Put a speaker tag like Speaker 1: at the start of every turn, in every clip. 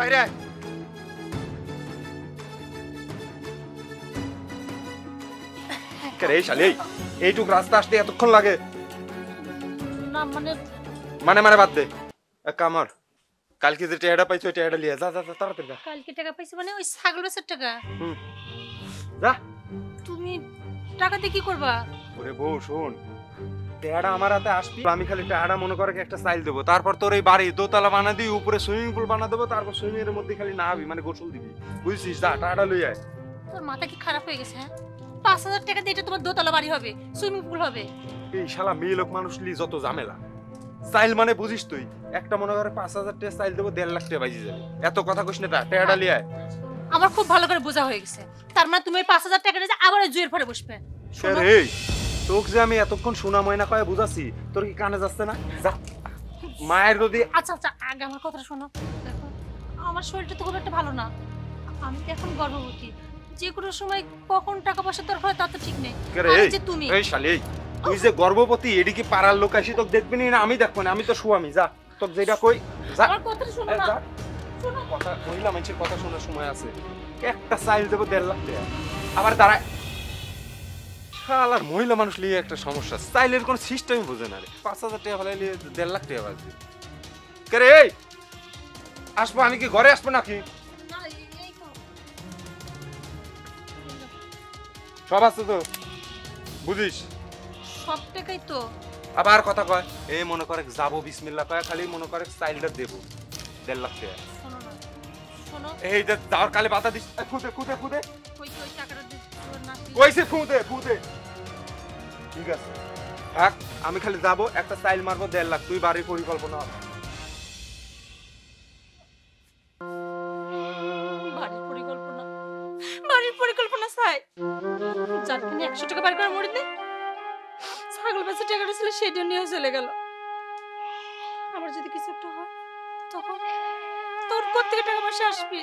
Speaker 1: বাইরে এইটুক রাস্তা আসতে এতক্ষণ লাগে?
Speaker 2: না মানে
Speaker 1: মানে মানে বাদ দে। এক কামর, কালকে যে টাকাটা পাইছো ওই টাকাটা লিয়ে যা যা যা তাড়াতাড়ি যা।
Speaker 2: কালকে টাকা পাইছি মানে ওই ছাগল বেচার টাকা?
Speaker 1: যা।
Speaker 2: তুমি টাকা দিয়ে কি করবা?
Speaker 1: ওরে বউ শোন, টাকাটা আমার হাতে আসবি, আমি খালি টাকাটা মনে করে একটা স্টাইল দেবো, তারপর তোর এই বাড়ি দোতলা বানা দিই, উপরে সুইমিং পুল বানা দেবো, তারপর সুইমিং এর মধ্যে খালি নাহাবি, মানে গোসল দিবি, বুঝছিস? যা টাকাটা লই আয়।
Speaker 2: তোর মাথা কি খারাপ হয়ে গেছে? হ্যাঁ, ৫,০০০ টাকা দিয়ে এটা তোমার দোতলা বাড়ি হবে, সুইমিং পুল হবে।
Speaker 1: এই শালা মেয়ে লোক মানুষ লি যত ঝামেলা। স্টাইল মানে বুঝিস তুই, একটা মনে করে ৫,০০০ টাকা স্টাইল দেবো, ১.৫ লাখ টাকা বাইজি যাবে। এত কথা কইস না, টাকাটা লিয়ে আয়।
Speaker 2: আমার খুব ভালো করে বোঝা হয়ে গেছে, তার মানে তুমি ওই ৫,০০০ টাকা নিয়ে আবার জুয়ের পরে বসবে।
Speaker 1: এই তোকে যে আমি এতক্ষণ সোনা ময়না কয়ে বুঝাচ্ছি, তোর কি কানে যাচ্ছে না? যা মায়ের যদি।
Speaker 2: আচ্ছা আচ্ছা, আগে আমার কথা শোনো। দেখো, আমার শরীরটা তো খুব একটা ভালো না, আমি তো এখন গর্ভবতী, যে কোনো সময় কখন টাকা পয়সা দরকার হয় তা তো ঠিক নেই। আর যে তুমি,
Speaker 1: এই শালি, তুই যে গর্ভবতী এডি কি পাড়ার লোক আসি তোকে দেখবি না? আমি দেখবো না, আমি তো স্বামী। যা তোকে যেটা কই যা।
Speaker 2: আমার কথা শোনো না,
Speaker 1: শোনো কথা, মহিলা মানুষের কথা শোনার সময় আছে। একটা চাইল দেবো ১.৫ লাখ টাকা, আবার দাঁড়ায়। শালার মহিলা মানুষ লিয়ে একটা সমস্যা, স্টাইলের কোনো সিস্টেমই বোঝে না রে। ৫,০০০ টাকা হলে ১.৫ লাখ টাকা বাজবে। কে রে আসবো? আমি কি ঘরে আসবো নাকি? সব আছে তো, বুঝিস?
Speaker 2: সব টাকাই তো।
Speaker 1: আবার কথা কয়, এই মনে করে যাবো বিসমিল্লাহ কয়, খালি মনে করে স্টাইলটা দেবো ১.৫ লাখ টাকা।
Speaker 2: শোনো না, শোনো,
Speaker 1: এই যে যাওয়ার কালে বাধা দিস। খুদে খুদে খুদে
Speaker 2: কই কই টাকাটা দে না।
Speaker 1: কইছে খুদে খুদে। ঠিক আছে থাক, আমি খালি যাবো, একটা স্টাইল মারবো ১.৫ লাখ। তুই বাড়ির পরিকল্পনা হবে।
Speaker 2: বাড়ির পরিকল্পনা চাই, যার কিনে ১০০ টাকা বার করে মরে দে। ছাগল বেচে টাকাটা ছিল সেটা নিয়ে চলে গেল। আমার যদি কিছু একটা হয় তখন তোর কোত্থেকে টাকা পয়সা আসবে?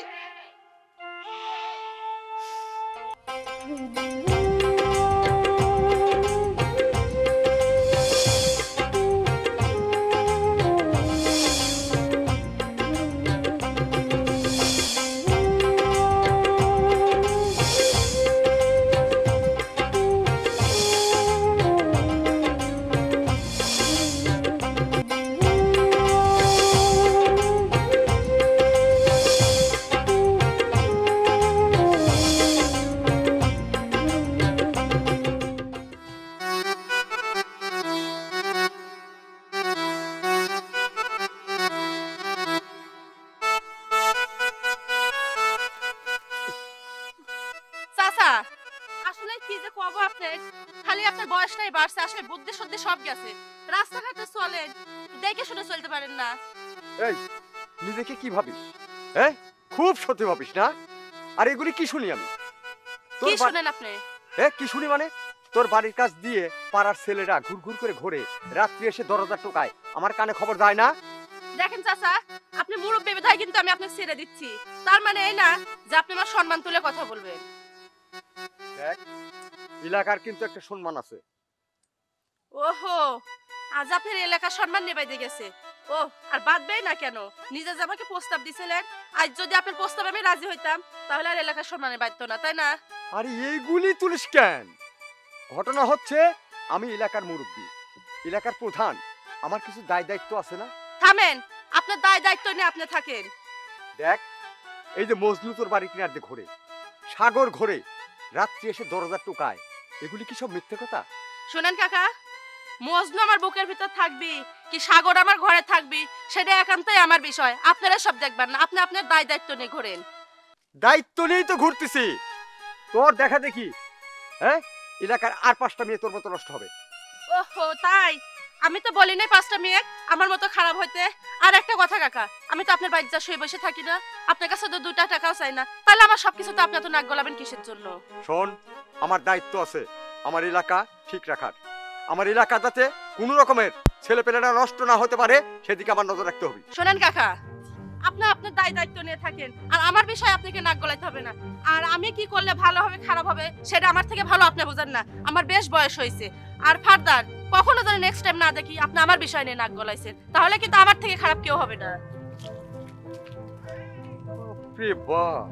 Speaker 2: আসলে কি যে কব, আপনার খালি আপনার বয়সটাই বাড়ছে, আসলে বুদ্ধি শুদ্ধি সব গেছে। রাস্তাঘাটে চলেন, দেখে শুনে চলতে পারেন না।
Speaker 3: এই নিজেকে কি ভাবিস? হ্যাঁ, খুব সত্যি ভাবিস না? আর এগুলি কি শুনি আমি?
Speaker 2: কি শুনেন আপনি?
Speaker 3: কি শুনি মানে? তোর বাড়ির কাছ দিয়ে পাড়ার ছেলেরা ঘুরঘুর করে ঘোরে, রাত্রি এসে দরজা টোকায়, আমার কানে খবর যায় না?
Speaker 2: দেখেন চাচা, আপনি মুরব্বি বিধায় কিন্তু আমি আপনাকে ছেড়ে দিচ্ছি, তার মানে এই না যে আপনি আমার সম্মান তুলে কথা বলবেন।
Speaker 3: দেখ, এলাকার কিন্তু একটা সম্মান আছে।
Speaker 2: ওহো, আজ আপনার এলাকার সম্মান নেবাইতে গেছে। ও আর বাদবেই না কেন? নিজে যে আমাকে প্রস্তাব দিছিলেন, আজ যদি আপনার প্রস্তাবে আমি রাজি হইতাম তাহলে আর এলাকার সম্মানে বাধ্য না, তাই না?
Speaker 3: আরে এইগুলি তুলিস কেন? ঘটনা হচ্ছে আমি এলাকার মুরব্বি, এলাকার প্রধান, আমার কিছু দায় দায়িত্ব আছে না?
Speaker 2: থামেন, আপনার দায় দায়িত্ব নিয়ে আপনি থাকেন।
Speaker 3: দেখ, এই যে মজনু তোর বাড়ি কিনার দিয়ে ঘোরে, সাগর ঘোরে, রাত্রি এসে দরজা টোকায়, এগুলি কি সব মিথ্যে কথা?
Speaker 2: শুনেন কাকা, মজনু আমার বুকের ভিতর থাকবি কি সাগর আমার ঘরে থাকবি সেটা একান্তই আমার বিষয়, আপনারা সব দেখবেন না। আপনি আপনার দায় দায়িত্ব নিয়ে ঘোরেন।
Speaker 3: দায়িত্ব নিয়েই তো ঘুরতেছি। তোর দেখা দেখি হ্যাঁ এলাকার আর 5টা মেয়ে তোর মতো নষ্ট হবে।
Speaker 2: ওহো তাই? আমি তো বলি নাই 5টা মেয়ে আমার মতো খারাপ হইতে। আর একটা কথা কাকা, আমি তো আপনার বাড়িতে শুয়ে বসে থাকি না, আপনার কাছে তো 2টা টাকাও চাই না, তাহলে আমার সবকিছু তো আপনি তো নাক গলাবেন কিসের জন্য?
Speaker 3: শোন, আমার দায়িত্ব আছে আমার এলাকা ঠিক রাখার, আমার এলাকা যাতে কোনো রকমের ছেলেপেলেরা নষ্ট না হতে পারে সেদিকে আমার নজর রাখতে হবে।
Speaker 2: শোনেন কাকা, আপনি আপনার দায় দায়িত্ব নিয়ে থাকেন, আর আমার বিষয়ে আপনাকে নাক গলাইতে হবে না। আর আমি কি করলে ভালো হবে খারাপ হবে সেটা আমার থেকে ভালো আপনি বোঝেন না। আমার বেশ বয়স হয়েছে, আর ফার্দার কখনো যেন নেক্সট টাইম না দেখি আপনি আমার বিষয় নিয়ে নাক গলাইছেন, তাহলে কিন্তু আমার থেকে খারাপ কেউ হবে না।
Speaker 3: রে বাপ,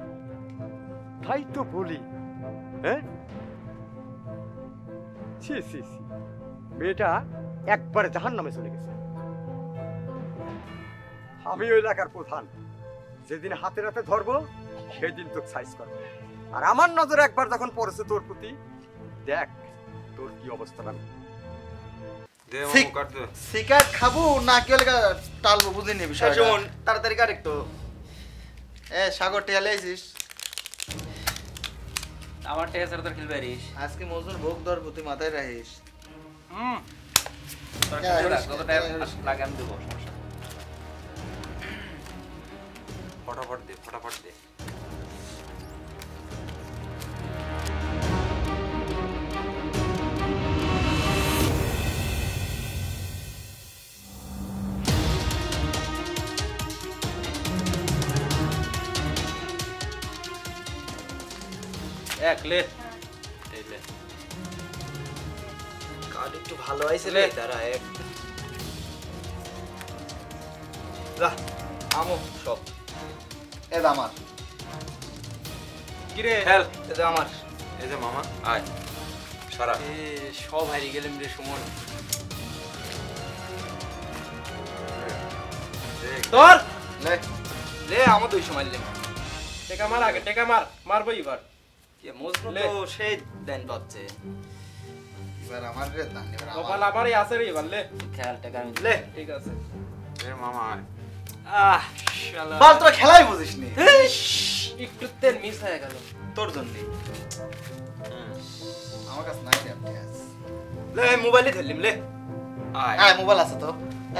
Speaker 3: তাই তো বলি। হ্যাঁ, ছি ছি ছি, মেয়েটা একবারে জাহান্নামে চলে গেছে। আমি ওই এলাকার প্রধান, যেদিন হাতে নাতে ধরবো সেদিন তোকে সাইজ করবো। আর আমার নজরে একবার যখন পড়েছে তোর প্রতি, দেখ তোর কি অবস্থা। আমি
Speaker 1: দে মামু কাট দে।
Speaker 4: সিগারেট খাবো না কি হলে টালবো বুঝিনি বিষয়।
Speaker 5: শোন।
Speaker 4: তাড়াতাড়ি কাট একটু। সাগর টিয়ালে আইছিস?
Speaker 5: আমার টেস্ট আর তোর খেলবে আরিস।
Speaker 4: আজকে মজুর ভোগ দর প্রতি মাথায় রাখিস।
Speaker 5: তোর
Speaker 4: হ্যাঁ,
Speaker 5: খেলবে
Speaker 4: আরিস,
Speaker 5: কত টাইম
Speaker 4: আরিস।
Speaker 5: লাগে আমি দেবো, সমস্যা নেই।
Speaker 1: ফটাফট দে, ফটাফট দে।
Speaker 5: এক লে।
Speaker 1: এই লে।
Speaker 5: কার্ড একটু ভালো আইছে রে, দাঁড়া এক। যা, আমো সব।
Speaker 4: এটা আমার।
Speaker 5: কি রে? খেল, এটা আমার।
Speaker 1: এই যে মামা, আয় সারা।
Speaker 5: এ সব হারিয়ে গেলাম রে সুমন।
Speaker 1: দেখ
Speaker 5: তোর
Speaker 4: লে
Speaker 5: লে আমার 200 মারলে।
Speaker 6: টেকা মার আগে, টেকা মার, মারবো এবার।
Speaker 5: কে মজনু
Speaker 6: লে।
Speaker 5: তো সেই দেন পাচ্ছে।
Speaker 4: এবার আমার রে দান এবার
Speaker 6: কপাল
Speaker 4: আমার।
Speaker 6: আমারই আছে রে এবার, লে।
Speaker 5: খেয়াল টাকা আমি লে।
Speaker 6: ঠিক আছে।
Speaker 1: এ মামা আয়।
Speaker 5: আহ শালা।
Speaker 4: বাল তোরা খেলাই বুঝিস নি।
Speaker 6: একটু তেল মিস হয়ে গেল।
Speaker 4: তোর জন্য আমার কাছে নাই রে আপনি আজ।
Speaker 5: লে মোবাইলে ধরলিম লে।
Speaker 1: আয়।
Speaker 4: হ্যাঁ মোবাইল আছে তো,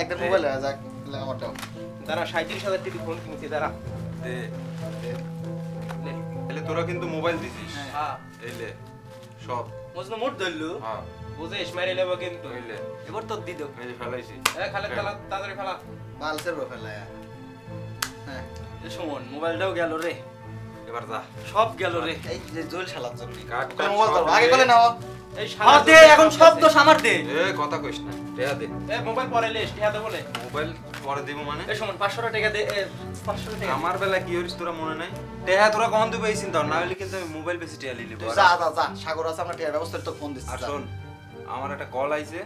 Speaker 4: একদম মোবাইল হয়ে যাক। লে আমারটাও
Speaker 6: দাঁড়া, 37,000 টিভি ফোন কিনছি, দাঁড়া।
Speaker 1: দে।
Speaker 6: লে।
Speaker 1: এলে তোরা কিন্তু মোবাইল দিছিস।
Speaker 6: হ্যাঁ।
Speaker 1: এই লে। সব।
Speaker 5: মজনু মোট ধরলু।
Speaker 1: হ্যাঁ।
Speaker 6: বুঝিস মারি লেবো কিন্তু।
Speaker 1: এই লে।
Speaker 5: এবার তোর দি দাও।
Speaker 1: এই যে ফেলাইছি।
Speaker 6: খালে ফেলা, তাড়াতাড়ি ফেলা।
Speaker 4: বালসের ফেলা। হ্যাঁ
Speaker 5: এ সুমন মোবাইলটাও গেল রে।
Speaker 1: এবার যা।
Speaker 5: সব গেল রে।
Speaker 4: এই যে জোল শালার জন্য।
Speaker 1: কাট
Speaker 4: কোন মোবাইল ধরো আগে বলে নাও।
Speaker 6: এই
Speaker 5: আমার দে, এখন সব দোষ আমার দে।
Speaker 1: এ কথা কইস না। টেয়া দে।
Speaker 6: এ মোবাইল পরে লে, টিয়া দে বলে।
Speaker 1: মোবাইল পরে দিব মানে?
Speaker 5: এ সুমন 500 টাকা দে, 500 টাকা।
Speaker 1: আমার বেলা কি হইছিস তোরা মনে নাই? টেয়া তোরা কখন দিবে এই চিন্তা না হইলে কিন্তু আমি মোবাইল বেশি টেয়া লিলি।
Speaker 4: তুই যা যা যা, সাগর আছে আমরা টিয়ার ব্যবস্থা তো ফোন দিচ্ছি।
Speaker 1: আর শোন, আমার একটা কল আইছে,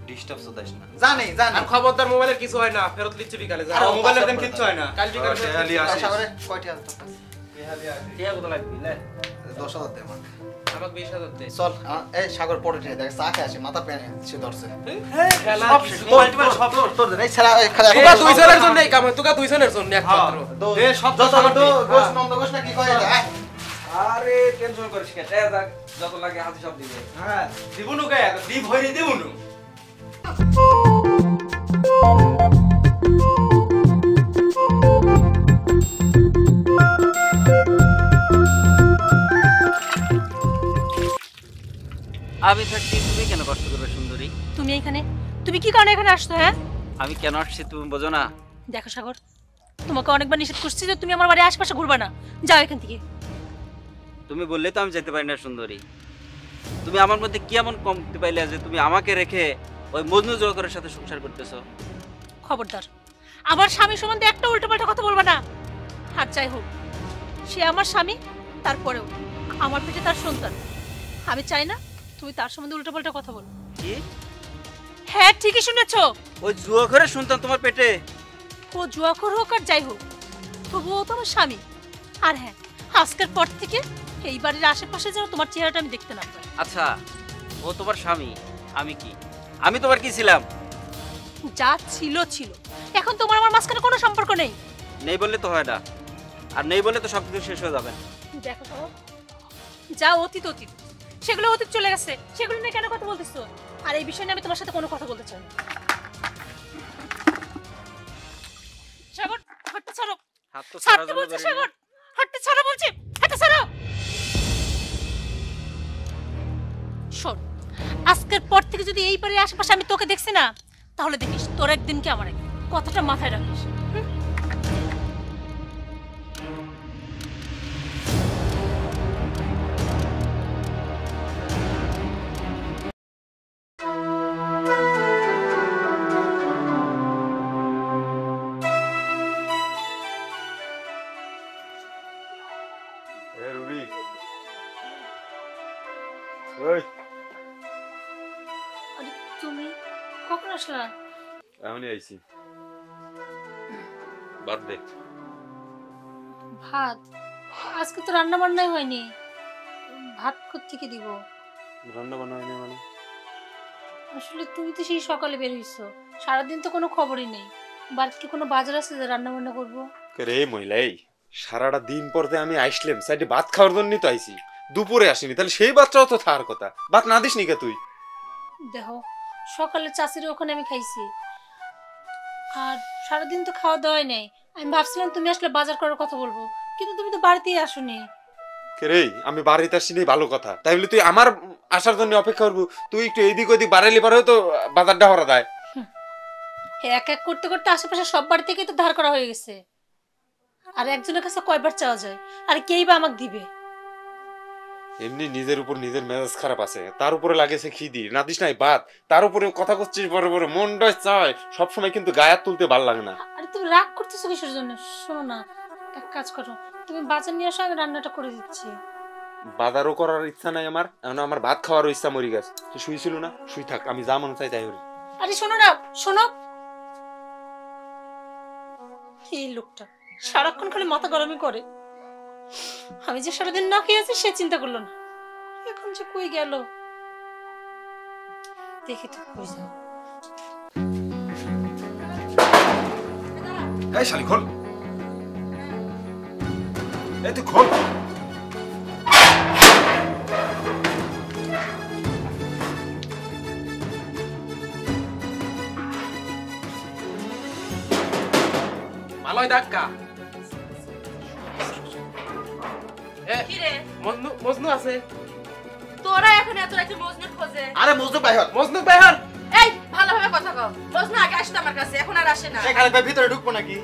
Speaker 1: ডিস্টার্ব সদাইস না।
Speaker 4: জানি জানি।
Speaker 6: আর খবরদার মোবাইলের কিছু হয় না, ফেরত লিচ্ছি বিকালে যা।
Speaker 4: আরে
Speaker 5: মোবাইলের দাম কিচ্ছু হয় না।
Speaker 6: কাল বিকালে ফেরত
Speaker 1: টেয়া
Speaker 6: দিচ্ছি।
Speaker 1: লিয়ে আসিস।
Speaker 4: সাগরে কয়টি আছে তোর কাছে?
Speaker 5: টিয়া কত লাগবে লে?
Speaker 4: 10,000 দে আমাকে।
Speaker 6: আমাকে 20,000 দে।
Speaker 4: চল এই সাগর পড়ে টিয়া দেখ চা খেয়ে আসি, মাথা পেনে সে ধরছে।
Speaker 6: খেলা
Speaker 5: সব
Speaker 6: কিছু-
Speaker 5: মোবাইল টোবাইল সব
Speaker 4: তোর এই ছেড়া এই খালি
Speaker 6: তোকা 2 জনের জন্য এই কাম হয়, তোকা 2 জনের জন্য একমাত্র।
Speaker 5: দে সব
Speaker 4: যত
Speaker 5: আমার দে।
Speaker 4: গোস নন্দ গোস না কি কয় এটা?
Speaker 5: আরে টেনশন করিস না, টিয়া যাক, যত লাগে হাতে সব দিবে। হ্যাঁ দিবনু কে দি ভরি দিবনু।
Speaker 7: আমি থাকতে তুমি কেন কষ্ট করবে সুন্দরী?
Speaker 2: তুমি এখানে, তুমি কি কারণে এখানে আসছো? হ্যাঁ
Speaker 7: আমি কেন আসছি তুমি বোঝো না?
Speaker 2: দেখো সাগর, তোমাকে অনেকবার নিষেধ করছি যে তুমি আমার বাড়ির আশপাশে ঘুরবা না, যাও এখান থেকে।
Speaker 7: তুমি বললে তো আমি যেতে পারি না সুন্দরী। তুমি আমার মধ্যে কি এমন কমতে পাইলে যে তুমি আমাকে রেখে ওই মজনু জোয়াকরের সাথে সংসার করতেছো?
Speaker 2: খবরদার, আমার স্বামী সম্বন্ধে একটা উল্টোপাল্টা কথা বলবা না। আর যাই হোক, সে আমার স্বামী, তারপরেও আমার পেটে তার সন্তান। আমি চাই না তুমি তার সম্বন্ধে উল্টোপাল্টা কথা বলো।
Speaker 7: কি?
Speaker 2: হ্যাঁ ঠিকই শুনেছো,
Speaker 7: ওই জুয়াকরের সন্তান তোমার পেটে?
Speaker 2: ও জুয়াখোর হোক আর যাই হোক, তবুও তো আমার স্বামী। আর হ্যাঁ, আজকের পর থেকে এই বাড়ির আশেপাশে যেন তোমার চেহারাটা আমি দেখতে না পাই।
Speaker 7: আচ্ছা, ও তোমার স্বামী, আমি কি? আমি তোমার কি ছিলাম?
Speaker 2: যা ছিল ছিল, এখন তোমার আমার মাঝখানে কোনো সম্পর্ক নেই।
Speaker 7: নেই বললে তো হয় না, আর নেই বললে তো সব কিছু শেষ হয়ে যাবে না।
Speaker 2: দেখো তো, যা অতীত অতীত, সেগুলো অতীত চলে গেছে, সেগুলো নিয়ে কেন কথা বলতেছো? আর এই বিষয় নিয়ে আমি তোমার সাথে কোনো কথা বলতে চাই না। সাগর, হাতটা ছাড়ো।
Speaker 7: হাত তো ছাড়ার
Speaker 2: ছাড়তে
Speaker 7: জন্য
Speaker 2: বলছি
Speaker 7: ধরে
Speaker 2: সাগর, হাতটা ছাড়ো বলছি, হাতটা ছাড়ো। শোন, আজকের পর থেকে যদি এই বাড়ির আশেপাশে আমি তোকে দেখছি না, তাহলে দেখিস তোর একদিন কি আমার একদিন। কথাটা মাথায় রাখিস।
Speaker 1: ওই
Speaker 2: আরে তুমি কখন আসলা?
Speaker 1: এমনই আইছি। বাদ দে।
Speaker 2: ভাত? আজকে তো রান্না বান্নাই হয়নি, ভাত কোত্থেকে দিব?
Speaker 1: রান্না বান্না হয়নি মানে?
Speaker 2: আসলে তুমি তো সেই সকালে বের হইছো, সারাদিন তো কোনো খবরই নেই। বাড়িতে কি কোনো বাজার আছে যে রান্না বান্না করবো?
Speaker 1: রে মহিলা, এই সারাটা দিন পরে আমি আইসলাম সাইডে ভাত খাওয়ার জন্যই তো আইছি, দুপুরে আসিনি, তাহলে সেই বাচ্চাও তো থাকার কথা। ভাত না দিস নি কে তুই?
Speaker 2: দেখো, সকালে চাষির ওখানে আমি খাইছি, আর সারাদিন তো খাওয়া দাওয়াই নেই। আমি ভাবছিলাম তুমি আসলে বাজার করার কথা বলবো, কিন্তু তুমি তো বাড়িতেই আসোনি।
Speaker 1: কে রে, আমি বাড়িতে আসছি নেই ভালো কথা, তাই বলে তুই আমার আসার জন্য অপেক্ষা করবো? তুই একটু এইদিক ওইদিক বাড়াইলে পারেও তো বাজারটা হরা দেয়।
Speaker 2: এক এক করতে করতে আশেপাশে সব বাড়ি থেকেই তো ধার করা হয়ে গেছে, আর একজনের কাছে কয়বার চাওয়া যায়, আর কেই বা আমাকে দিবে?
Speaker 1: এমনি নিজের উপর নিজের মেজাজ খারাপ আছে, তার উপরে লাগেছে খিদি, না দিস নাই ভাত, তার উপরে কথা করছিস বড় বড়, মনটা চায় সবসময়, কিন্তু গায়ে হাত তুলতে ভাল লাগে না।
Speaker 2: আরে তুমি রাগ করতেছো কিসের জন্য? শোনো না, এক কাজ করো, তুমি বাজার নিয়ে আসো, আমি রান্নাটা করে দিচ্ছি।
Speaker 1: বাজারও করার ইচ্ছা নাই আমার, এখন আমার ভাত খাওয়ারও ইচ্ছা মরি গেছে। তুই শুইছিল না, শুই থাক, আমি যা মনে চাই তাই করি।
Speaker 2: আরে শোনো না, শোনো। এই লোকটা সারাক্ষণ খালি মাথা গরমই করে। আমি যে সারাদিন না খেয়ে আছি সে চিন্তা করলো না, এখন যে কই গেল দেখি তো কই যাও।
Speaker 1: এই শালি খোল, এই তুই খোল।
Speaker 6: ভালোই ধাক্কা।
Speaker 8: কি রে
Speaker 6: মজনু মজনু আছে?
Speaker 8: তোরা এখন এত রাতে মজনু খোঁজে?
Speaker 4: আরে মজনু ভাই হল।
Speaker 6: মজনু বেহর।
Speaker 8: এই ভালোভাবে কথা কও। মজনু আগে আসতো আমার কাছে, এখন আর আসে না।
Speaker 4: এই খালি ভাই ভিতরে ঢুকবো নাকি?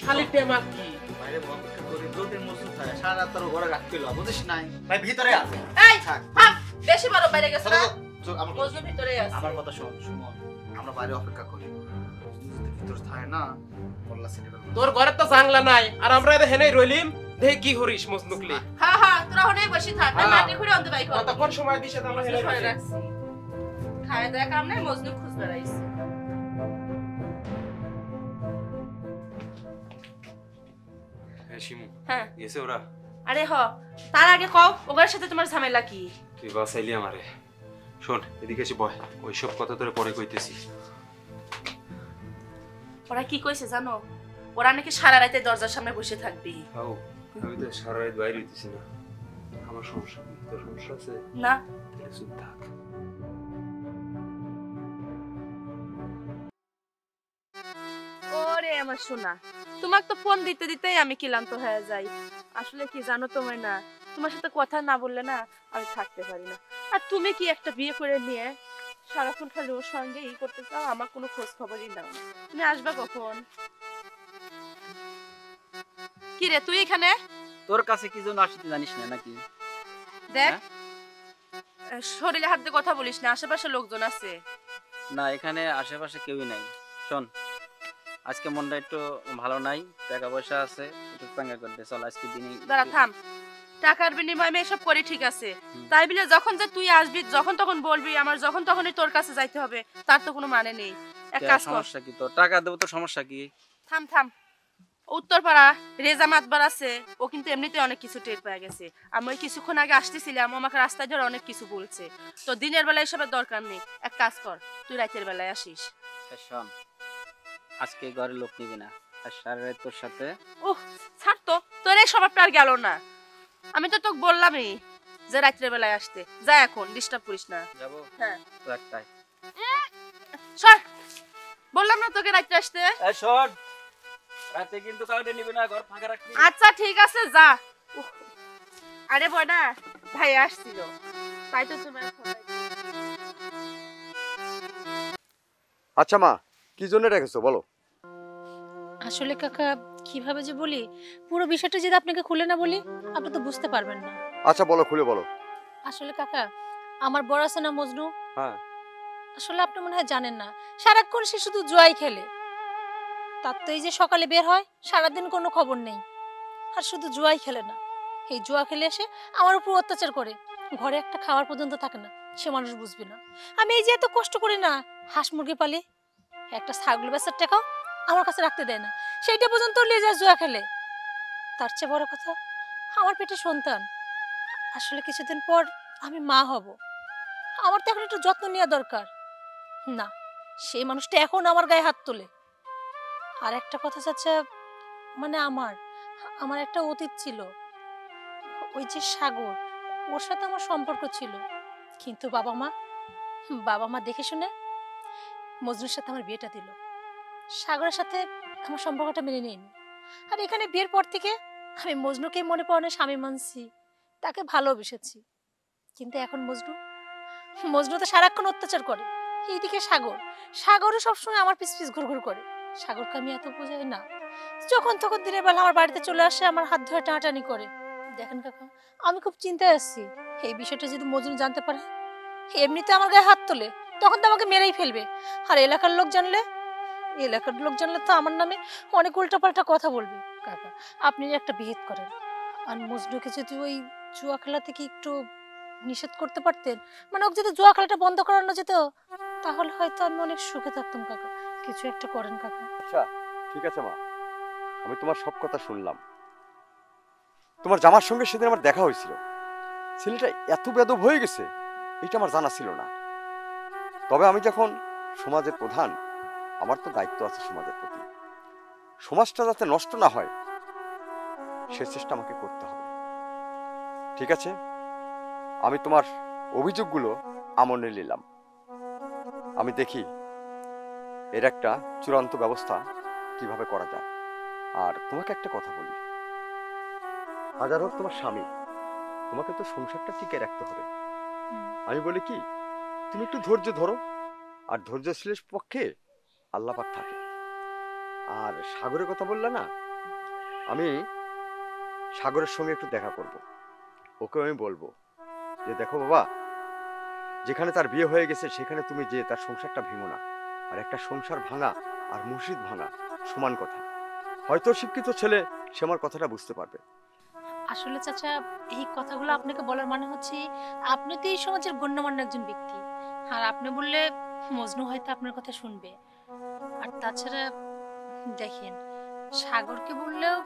Speaker 6: শালি টেমাক কি?
Speaker 4: বাইরে অপেক্ষা করি, যদি মজনু থাকে সারা রাত তোর ঘরে রাখতে লও, বুঝিস নাই? ভাই ভিতরে আছে।
Speaker 8: এই
Speaker 4: থাক।
Speaker 8: থাম, বেশি বড় বাইরে গেছ না।
Speaker 4: আমার
Speaker 8: মজনু ভিতরেই আছে।
Speaker 4: আমার কথা শোন, সুমন। আমরা বাইরে অপেক্ষা করি। মজনু যদি ভিতরে থাকে না, বললা সিনে বলবো।
Speaker 6: তোর ঘরে তো জাংলা নাই, আর আমরা এতে হেনেই রইলিম। দেখি কি করিস মজনুকলি।
Speaker 8: হ্যাঁ হ্যাঁ, তোরা ওখানেই বসে থাক। আমি মাটি খুঁড়ে অন্ত বাই করব।
Speaker 6: কতক্ষণ সময় দিছে তো আমরা হেনে
Speaker 8: করে
Speaker 6: রইলিম।
Speaker 8: রাখছি। খায় দায় কাম নাই, মজনু খুঁজ বেড়াইছে।
Speaker 1: হ্যাঁ শিমু,
Speaker 8: হ্যাঁ,
Speaker 1: গেছে ওরা?
Speaker 8: আরে হ, তার আগে কও ওগার সাথে তোমার ঝামেলা কি?
Speaker 1: তুই বাঁচাইলি আমারে। শোন এদিকে এসে বয়, ওইসব কথা তোরে পরে কইতেছি।
Speaker 8: ওরা কি কইছে জানো? ওরা নাকি সারা রাতে দরজার সামনে বসে থাকবি।
Speaker 1: হাও, আমি তো সারা রাত বাইরে হইতেছি না। আমার সমস্যা কি? তোর সমস্যা আছে?
Speaker 8: না,
Speaker 1: তাহলে চুপ থাক।
Speaker 8: ওরে আমার সোনা, তোমাকে তো ফোন দিতে দিতেই আমি ক্লান্ত হয়ে যাই। আসলে কি জানো তোমার না, তোমার সাথে কথা না বললে না আমি থাকতে পারি না। আর তুমি কি একটা বিয়ে করে নিয়ে সারাক্ষণ খালি ওর সঙ্গে ই করতে চাও, আমার কোনো খোঁজ খবরই নাও না। তুমি আসবা কখন? কি রে তুই এখানে?
Speaker 7: তোর কাছে কি জন্য আসতে জানিস না নাকি?
Speaker 8: দেখ, শরীরে হাত দিয়ে কথা বলিস না, আশেপাশে লোকজন আছে।
Speaker 7: না, এখানে আশেপাশে কেউই নাই। শোন, আজকে মনটা একটু ভালো নাই, টাকা পয়সা আছে, একটু চাঙ্গা করে দে। চল আজকে দিনই।
Speaker 8: দাঁড়া থাম, টাকার বিনিময়ে আমি এসব করি ঠিক আছে, তাই বলে যখন যে তুই আসবি যখন তখন বলবি আমার যখন তখনই তোর কাছে যাইতে হবে, তার তো কোনো মানে নেই। এক কাজ কর,
Speaker 7: সমস্যা কি তোর? টাকা দেবো তো, সমস্যা কি?
Speaker 8: থাম থাম। উত্তরপাড়া রেজা মাতবার আছে, ও কিন্তু এমনিতে অনেক কিছু টের পেয়ে গেছে। আমি ওই কিছুক্ষণ আগে আসতেছিলাম, আমাকে রাস্তায় ধরে অনেক কিছু বলছে। তো দিনের বেলায় এসবের দরকার নেই, এক কাজ কর তুই রাতের বেলায় আসিস।
Speaker 7: শোন, আজকে ঘরে লোক নিবি না, আর সারা রাত তোর সাথে।
Speaker 8: ওহ ছাড় তো, তোর এই স্বভাবটা আর গেল না। আমি তো তোকে বললামই যে রাত্রের বেলায় আসতে। যা এখন, ডিস্টার্ব করিস না।
Speaker 7: যাবো?
Speaker 8: হ্যাঁ
Speaker 7: তো একটাই।
Speaker 8: সর, বললাম না তোকে রাত্রে আসতে।
Speaker 7: এই শোন, রাতে কিন্তু কাউকে নিবি না, ঘর ফাঁকা রাখবি।
Speaker 8: আচ্ছা ঠিক আছে, যা। উহ, আরে বড়া ভাই আসছিল, তাই তো তোমার ফোন।
Speaker 3: আচ্ছা মা, কি জন্য রেখেছো বলো?
Speaker 2: আসলে কাকা কিভাবে যে বলি, পুরো বিষয়টা যদি আপনাকে খুলে না বলি আপনি তো বুঝতে পারবেন না।
Speaker 3: আচ্ছা বলো, খুলে বলো।
Speaker 2: আসলে কাকা, আমার বড় আছে না মজনু,
Speaker 3: হ্যাঁ।
Speaker 2: আসলে আপনি মনে হয় জানেন না, সারাক্ষণ সে শুধু জুয়াই খেলে। তার তো এই যে সকালে বের হয়, সারাদিন কোনো খবর নেই, আর শুধু জুয়াই খেলে না, এই জুয়া খেলে এসে আমার উপর অত্যাচার করে। ঘরে একটা খাওয়ার পর্যন্ত থাকে না, সে মানুষ বুঝবে না। আমি এই যে এত কষ্ট করি না, হাঁস মুরগি পালি, একটা ছাগল বেচার টাকাও আমার কাছে রাখতে দেয় না, সেইটা পর্যন্ত নিয়ে যায় জুয়া খেলে। তার চেয়ে বড় কথা, আমার পেটে সন্তান, আসলে কিছুদিন পর আমি মা হব, আমার তো এখন একটু যত্ন নেওয়া দরকার। না, সেই মানুষটা এখন আমার গায়ে হাত তোলে। আর একটা কথা চাচা, মানে আমার একটা অতীত ছিল, ওই যে সাগর, ওর সাথে আমার সম্পর্ক ছিল, কিন্তু বাবা মা দেখে শুনে মজনুর সাথে আমার বিয়েটা দিল। সাগরের সাথে আমার সম্পর্কটা মেনে নিইনি। আর এখানে বিয়ের পর থেকে আমি মজনুকে মনে পড়ে স্বামী মানছি, তাকে ভালোবেসেছি। কিন্তু এখন মজনু তো সারাক্ষণ অত্যাচার করে। এইদিকে সাগরও সবসময় আমার পিছ ঘুরঘুর করে। সাগরকে আমি এত বোঝাই না, যখন তখন দিনের বেলা আমার বাড়িতে চলে আসে, আমার হাত ধরে টানাটানি করে। দেখেন কাকা, আমি খুব চিন্তায় আছি, এই বিষয়টা যদি মজনু জানতে পারে, এমনিতে আমার গায়ে হাত তোলে, তখন তো আমাকে মেরেই ফেলবে। আর এলাকার লোক জানলে তো আমার নামে অনেক উল্টাপাল্টা কথা বলবে। কাকা, আপনি একটা বিহিত করেন, আর মজনুকে যদি ওই জুয়া খেলা থেকে একটু নিষেধ করতে পারতেন, মানে ওকে যদি জুয়া খেলাটা বন্ধ করানো যেত, তাহলে হয়তো আমি অনেক সুখে থাকতাম। কাকা, কিছু একটা করেন কাকা।
Speaker 3: আচ্ছা ঠিক আছে মা, আমি তোমার সব কথা শুনলাম। তোমার জামার সঙ্গে সেদিন আমার দেখা হয়েছিল, ছেলেটা এত বেদব হয়ে গেছে এটা আমার জানা ছিল না। তবে আমি যখন সমাজের প্রধান, আমার তো দায়িত্ব আছে সমাজের প্রতি, সমাজটা যাতে নষ্ট না হয় সে চেষ্টা আমাকে করতে হবে। ঠিক আছে, আমি তোমার অভিযোগগুলো আমলে নিলাম, আমি দেখি এর একটা চূড়ান্ত ব্যবস্থা কিভাবে করা যায়। আর তোমাকে একটা কথা বলি, হাজার হোক তোমার স্বামী, তোমাকে তো সংসারটা টিকে রাখতে হবে। আমি বলি কি, তুমি একটু ধৈর্য ধরো, আর ধৈর্যশীলের পক্ষে আল্লাহ পাক থাকে। আর সাগরের কথা বললে না, আমি সাগরের সঙ্গে একটু দেখা করব, ওকে আমি বলবো যে দেখো বাবা, যেখানে তার বিয়ে হয়ে গেছে সেখানে তুমি যে তার সংসারটা ভেঙো না। আর একটা সংসার ভাঙা আর মসজিদ ভাঙা সমান কথা। হয়তো শিক্ষিত ছেলে সে আমার কথাটা বুঝতে পারবে।
Speaker 2: আসলে চাচা, এই কথাগুলো আপনাকে বলার মানে হচ্ছে আপনি তো এই সমাজের গণ্যমান্য একজন ব্যক্তি, আর আপনি বললে মজনু হয়তো আপনার কথা শুনবে। আর তাছাড়া দেখেন, সাগরকে বললেও